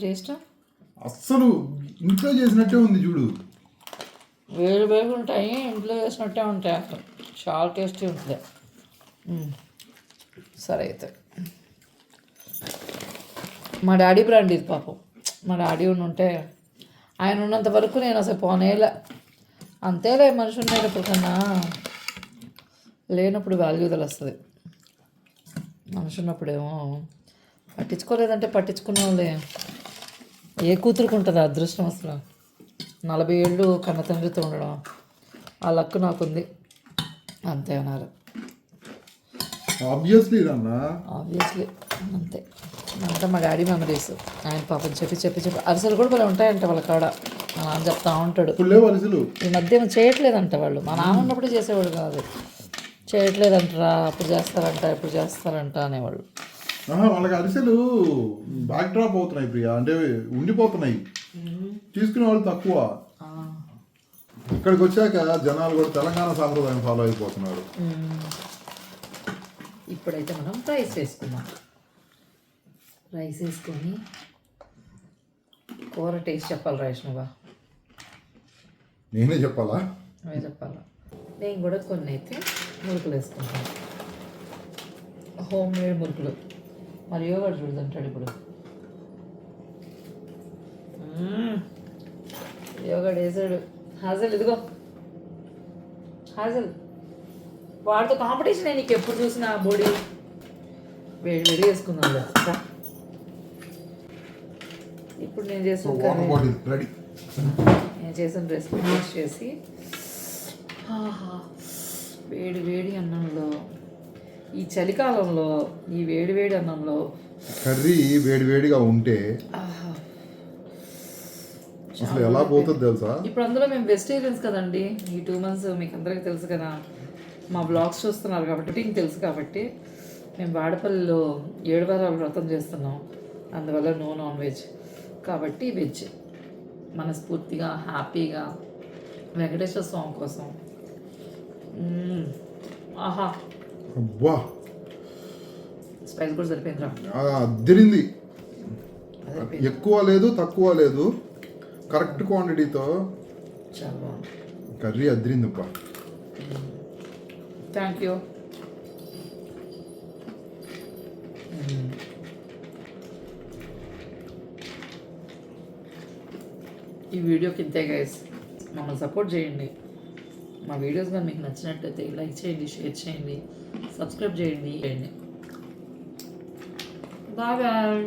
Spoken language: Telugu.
టేస్ట్ అస్సలు ఇంట్లో చేసినట్టే ఉంది చూడు. వేరు వేరు ఉంటాయి, ఇంట్లో చేసినట్టే ఉంటాయి. అసలు చాలా టేస్టీ ఉంటుంది. సరే అయితే మా డాడీ బ్రాండ్ ఇది పాపం. మా డాడీ ఉంటే ఆయన ఉన్నంత వరకు నేను అసలు పోనేలా. అంతేలే, మనిషి ఉండేటప్పుడు కన్నా లేనప్పుడు వాల్యూ తెలుస్తుంది. మనిషి ఉన్నప్పుడేమో పట్టించుకోలేదంటే పట్టించుకున్న వాళ్ళే. ఏ కూతురుకు ఉంటుంది అదృష్టం అసలు? 40 ఏళ్ళు కన్న తండ్రితో ఉండడం ఆ లక్ నాకుంది. అంతే అన్నారు. ఆబ్వియస్లీ అంతే. అంతా మా డాడీ మెమరీస్. ఆయన పాపం చెప్పి అరిసెలు కూడా భలే ఉంటాయంట వాళ్ళ కాడ. మా నాన్న చెప్తా ఉంటాడు. ఈ మధ్య ఏమో చేయట్లేదంట వాళ్ళు. మా నాన్న ఉన్నప్పుడు చేసేవాడు కాదు. చేయట్లేదంటరా, అప్పుడు చేస్తారంట, ఇప్పుడు చేస్తారంట అనేవాళ్ళు. వాళ్ళకి అరిసెలు బ్యాక్ డ్రాప్ అవుతున్నాయి ప్రియా, అంటే ఉండిపోతున్నాయి. తీసుకునే వాళ్ళు తక్కువ. ఇక్కడికి వచ్చాక జనాలు కూడా తెలంగాణ సాంప్రదాయం ఫాలో అయిపోతున్నారు. ఇప్పుడైతే మనం రైస్ వేసుకుందాం. రైస్ వేసుకొని కూర టేస్ట్ చెప్పాలి వైష్ణవా? నేనే చెప్పాలా? అవే చెప్పాలా? నేను కూడా కొన్ని అయితే మురుకులు వేసుకుంటాను. హోమ్ మేడ్ మురుకులు. మరి యోగాడు చూడదంటాడు ఇప్పుడు. యోగాడు వేసాడు. హాజల్ ఇదిగో, హాజల్ వాడితో కాంపిటీషన్. నీకు ఎప్పుడు చూసినా బోడీ వేడి వేసుకుందాం. ఇప్పుడు నేను చేసిన రెసిపీ టేస్ట్ చేసి వేడి వేడి అన్నంలో, ఈ చలికాలంలో ఈ వేడి వేడి అన్నంలో కర్రీ వేడివేడిగా ఉంటే అసలు ఎలా పోతుంది తెలుసా? ఇప్పుడు అందులో మేము వెజిటేరియన్స్ కదండి. ఈ 2 months మీకు అందరికీ తెలుసు కదా, మా బ్లాగ్స్ చూస్తున్నారు కాబట్టి మీకు తెలుసు. కాబట్టి మేము వాడపల్లిలో 7 వారాల వ్రతం చేస్తున్నాం. అందువల్ల నో నాన్ వెజ్, కాబట్టి వెజ్. మనస్ఫూర్తిగా హ్యాపీగా వెంకటేశ్వర స్వామి కోసం. ఆహా, అబ్బా, స్పైస్ కూడా సరిపోయిందిరా. అదిరింది. ఎక్కువ లేదు, తక్కువ లేదు, కరెక్ట్ క్వాంటిటీతో చాలా బాగుంది కర్రీ. అదిరింది అబ్బా. Thank you. ఈ వీడియోకి ఇంతే గైస్. మమ్మల్ని సపోర్ట్ చేయండి. మా వీడియోస్ కానీ మీకు నచ్చినట్టయితే లైక్ చేయండి, షేర్ చేయండి, సబ్స్క్రైబ్ చేయండి. Bye bye.